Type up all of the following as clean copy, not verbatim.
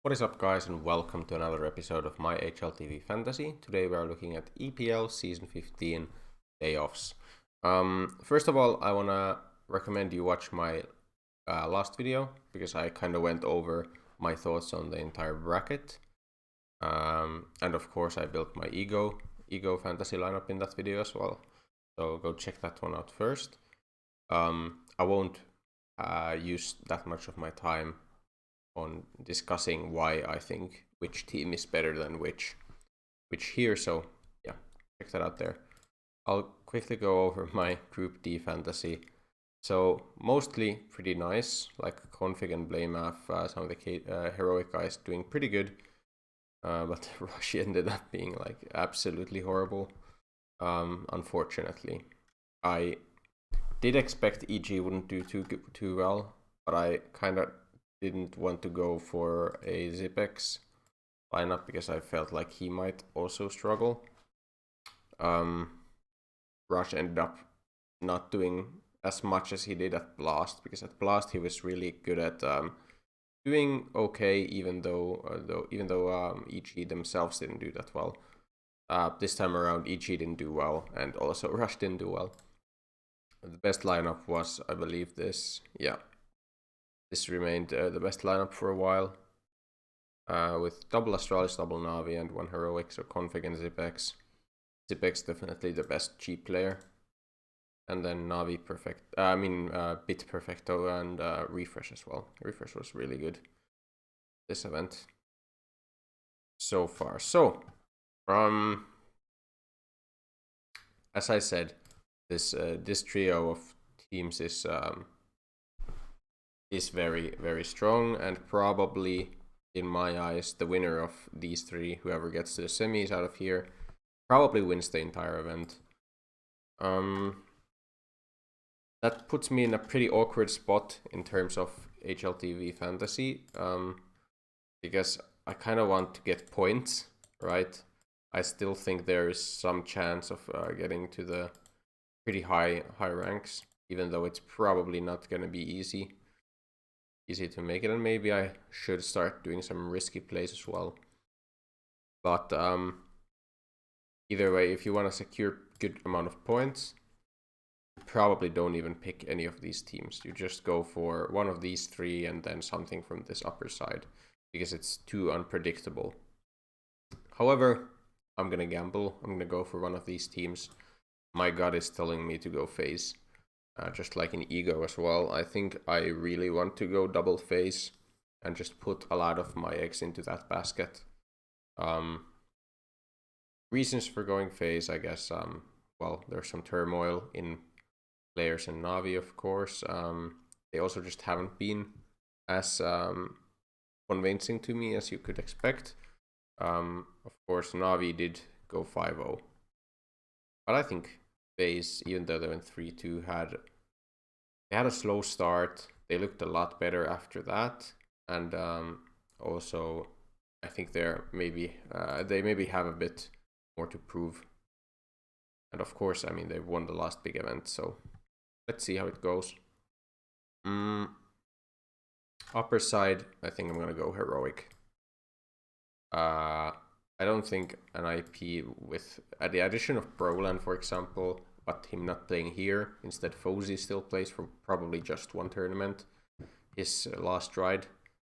What is up, guys, and welcome to another episode of my HLTV Fantasy. Today we are looking at EPL Season 15 Playoffs. First of all, I want to recommend you watch my last video because I kind of went over my thoughts on the entire bracket. And of course, I built my Ego Fantasy lineup in that video as well. So go check that one out first. I won't use that much of my time on discussing why I think which team is better than which here. So yeah, check that out there. I'll quickly go over my Group D fantasy. So mostly pretty nice, like Config and Blamaf, some of the heroic guys doing pretty good. But Rush ended up being like absolutely horrible. Unfortunately, I did expect EG wouldn't do too well, but I kind of didn't want to go for a Zipex lineup because I felt like he might also struggle. Rush ended up not doing as much as he did at Blast, because at Blast he was really good at doing okay, even though EG themselves didn't do that well. This time around, EG didn't do well, and also Rush didn't do well. The best lineup was, I believe, this. Yeah. This remained the best lineup for a while, with double Astralis, double Navi, and one heroic, so Config and Zipex. Zipex definitely the best cheap player, and then Navi Bit Perfecto and Refresh as well. Refresh was really good this event so far. So, as I said, this trio of teams is very, very strong, and probably, in my eyes, the winner of these three, whoever gets to the semis out of here, probably wins the entire event. That puts me in a pretty awkward spot in terms of HLTV fantasy, because I kind of want to get points, right? I still think there is some chance of getting to the pretty high ranks, even though it's probably not going to be easy to make it, and maybe I should start doing some risky plays as well. But either way, if you want to secure good amount of points, you probably don't even pick any of these teams. You just go for one of these three and then something from this upper side, because it's too unpredictable. However, I'm gonna gamble. I'm gonna go for one of these teams. My gut is telling me to go FaZe. Just like in Ego as well. I think I really want to go double FaZe and just put a lot of my eggs into that basket. Reasons for going FaZe, I guess, well, there's some turmoil in players in Navi, of course. They also just haven't been as convincing to me as you could expect. Of course, Navi did go 5-0. But I think FaZe, even though they went 3-2, they had a slow start. They looked a lot better after that, and also I think they maybe have a bit more to prove. And of course, I mean, they won the last big event, so let's see how it goes. Upper side, I think I'm gonna go heroic. I don't think an IP with the addition of Brolan, for example, but him not playing here, instead Fozy still plays for probably just one tournament, his last ride,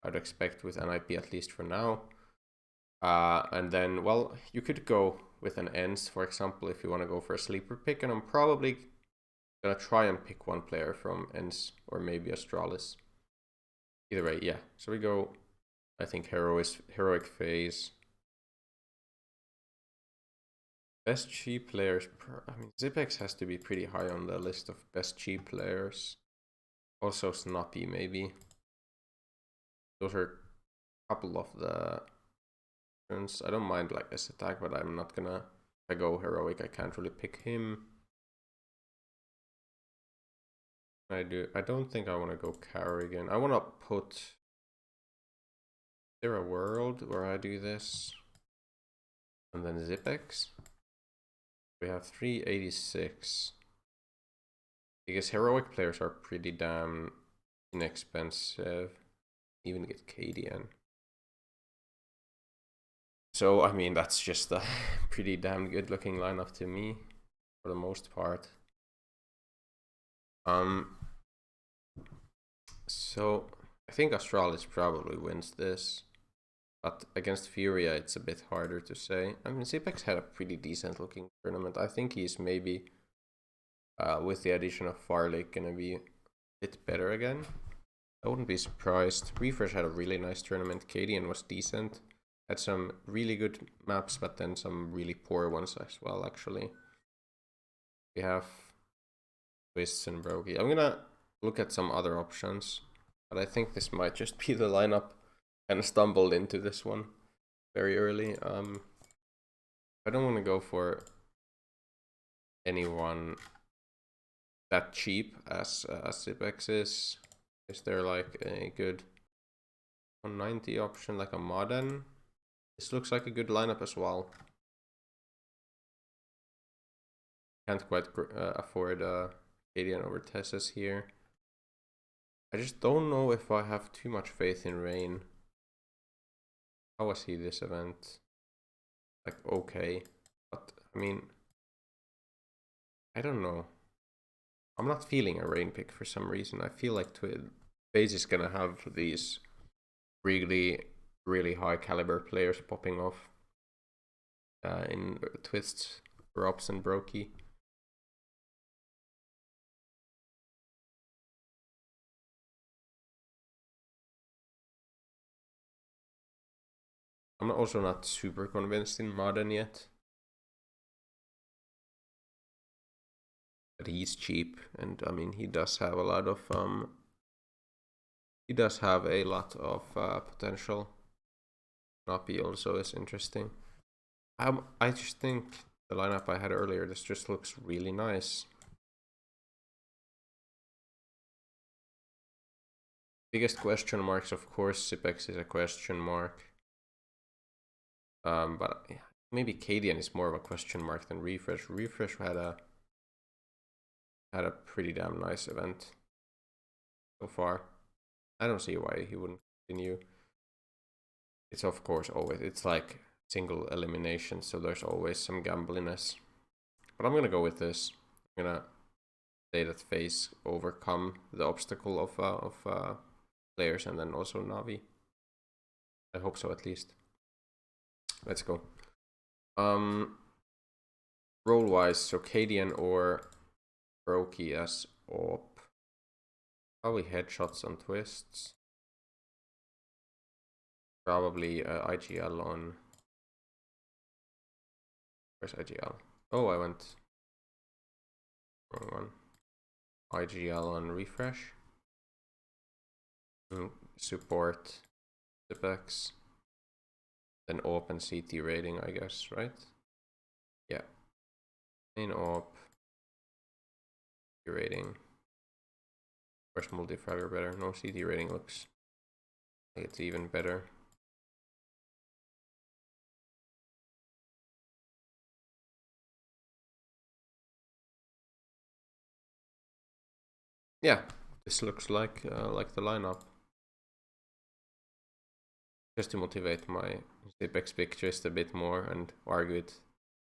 I'd expect with an IP at least for now. And then, well, you could go with an ENS, for example, if you want to go for a sleeper pick, and I'm probably gonna try and pick one player from ENS or maybe Astralis. Either way, yeah. So we go, I think, heroic FaZe. Best cheap players. I mean, Zipex has to be pretty high on the list of best cheap players. Also Snappy, maybe. Those are a couple of the turns. I don't mind like this attack, but I'm not gonna. If I go heroic, I can't really pick him. I don't think I want to go Carrigan. I want to put. Is there a world where I do this? And then Zipex. We have 386. Because heroic players are pretty damn inexpensive. Even get KDN. So, I mean, that's just a pretty damn good looking lineup to me, for the most part. So, I think Astralis probably wins this. But against Furia, it's a bit harder to say. I mean, Zipex had a pretty decent looking tournament. I think he's maybe, with the addition of Farley, gonna be a bit better again. I wouldn't be surprised. Refresh had a really nice tournament. Cadian was decent. Had some really good maps, but then some really poor ones as well, actually. We have Twists and Brokey. I'm gonna look at some other options, but I think this might just be the lineup. Kind of stumbled into this one very early. I don't want to go for anyone that cheap as Zipex is. Is there like a good 190 option, like a Modern? This looks like a good lineup as well. Can't quite afford Cadian over Tessus here. I just don't know if I have too much faith in Rain. How was he this event? Like, okay. But, I mean, I don't know. I'm not feeling a Rain pick for some reason. I feel like FaZe is gonna have these really, really high caliber players popping off in Twists, Robs, and Brokey. I'm also not super convinced in Modern yet. But he's cheap, and I mean, he does have a lot of potential. Napi also is interesting. I just think the lineup I had earlier, this just looks really nice. Biggest question marks, of course, Zipex is a question mark. But maybe Cadian is more of a question mark than Refresh. Refresh had a pretty damn nice event so far. I don't see why he wouldn't continue. It's of course always, it's like single elimination, so there's always some gambliness. But I'm gonna go with this. I'm gonna say that FaZe overcome the obstacle of players and then also Navi. I hope so, at least. Let's go. Role wise, so Cadian or Brokey as op. Probably headshots on Twists. Probably IGL on. Where's IGL? Oh, I went wrong one. IGL on Refresh. Support Zipex. Then op and CT rating, I guess, right? Yeah. Main op. Rating. Where's multifragger better? No, CT rating looks like it's even better. Yeah, this looks like the lineup. Just to motivate my Zipex pick just a bit more and argue it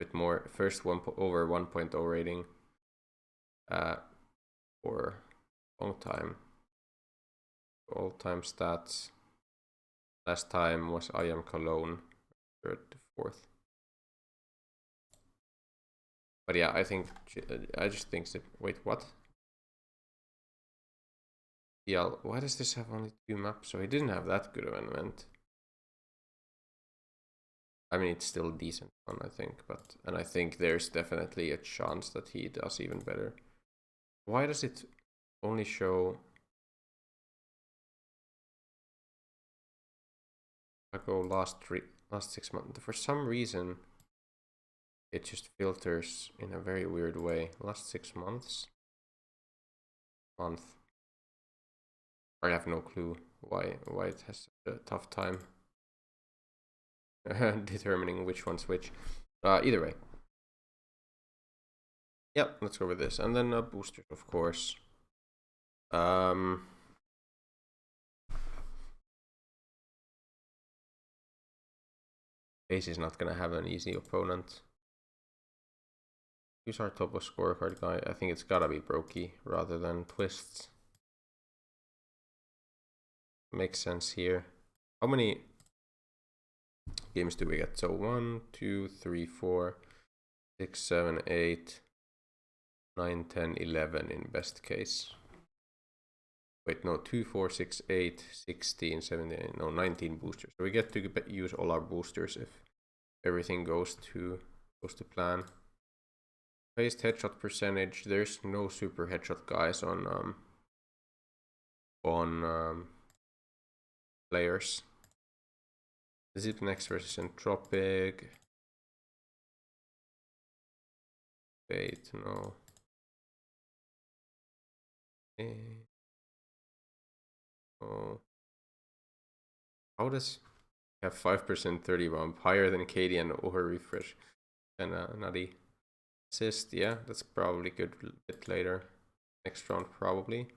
a bit more. First over 1.0 rating for a long time. All-time stats. Last time was I Am Cologne, 3rd to 4th. But yeah, I just think that. Wait, what? Yeah, why does this have only 2 maps? So he didn't have that good of an event. I mean, it's still decent fun, I think, and I think there's definitely a chance that he does even better. Why does it only show? I go last 6 months. For some reason, it just filters in a very weird way. Last 6 months. Month. I have no clue why it has such a tough time determining which one's which. Either way. Yep, let's go with this. And then boosters, of course. I FaZe is not gonna have an easy opponent. Who's our top of scorecard guy? I think it's gotta be Brokey rather than Twists. Makes sense here. How many games do we get? So 1, 2, 3, 4, 6, 7, 8, 9, 10, 11 in best case. Wait, no, 2, 4, 6, 8, 16, 17, no, 19 boosters. So we get to use all our boosters if everything goes to plan. Phased headshot percentage. There's no super headshot guys on players. Zip next versus Entropic. Wait, no. Oh. How does have 5% 30 bump higher than KD and over refresh and nutty assist? Yeah, that's probably good a bit later. Next round probably.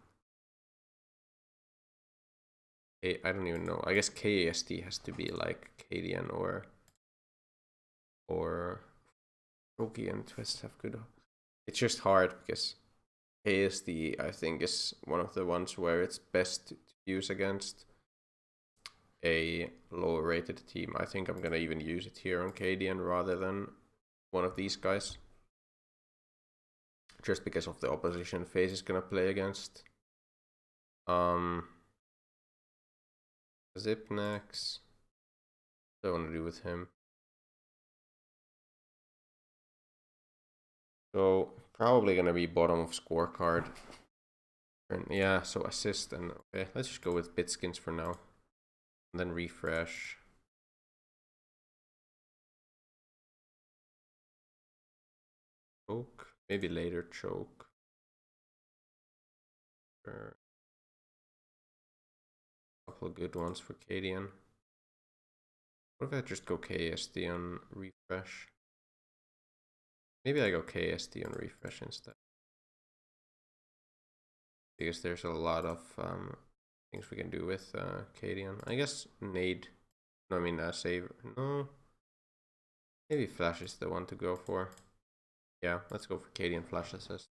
I don't even know. I guess KAST has to be like KDN or Rogi and Twist have good. It's just hard because KSD I think is one of the ones where it's best to use against a lower rated team. I think I'm gonna even use it here on KDN rather than one of these guys. Just because of the opposition FaZe is gonna play against. Zipnex. What do I want to do with him? So probably gonna be bottom of scorecard. And yeah, so assist and okay, let's just go with Bitskins for now. And then refresh. Choke. Maybe later choke. A couple of good ones for Cadian. What if I just go KSD on refresh? Maybe I go KSD on refresh instead. Because there's a lot of things we can do with Cadian. I guess nade. No, I mean save. No. Maybe flash is the one to go for. Yeah, let's go for Cadian flash assist.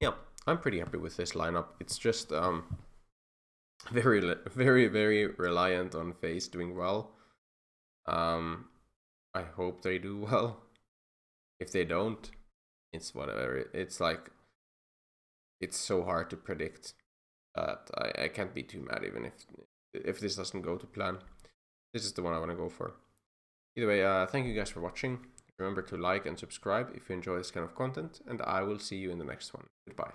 Yeah, I'm pretty happy with this lineup. It's just very, very reliant on FaZe doing well. I hope they do well. If they don't, it's whatever. It's like it's so hard to predict that I can't be too mad even if this doesn't go to plan. This is the one I want to go for. Either way, thank you guys for watching. Remember to like and subscribe if you enjoy this kind of content, and I will see you in the next one. Goodbye.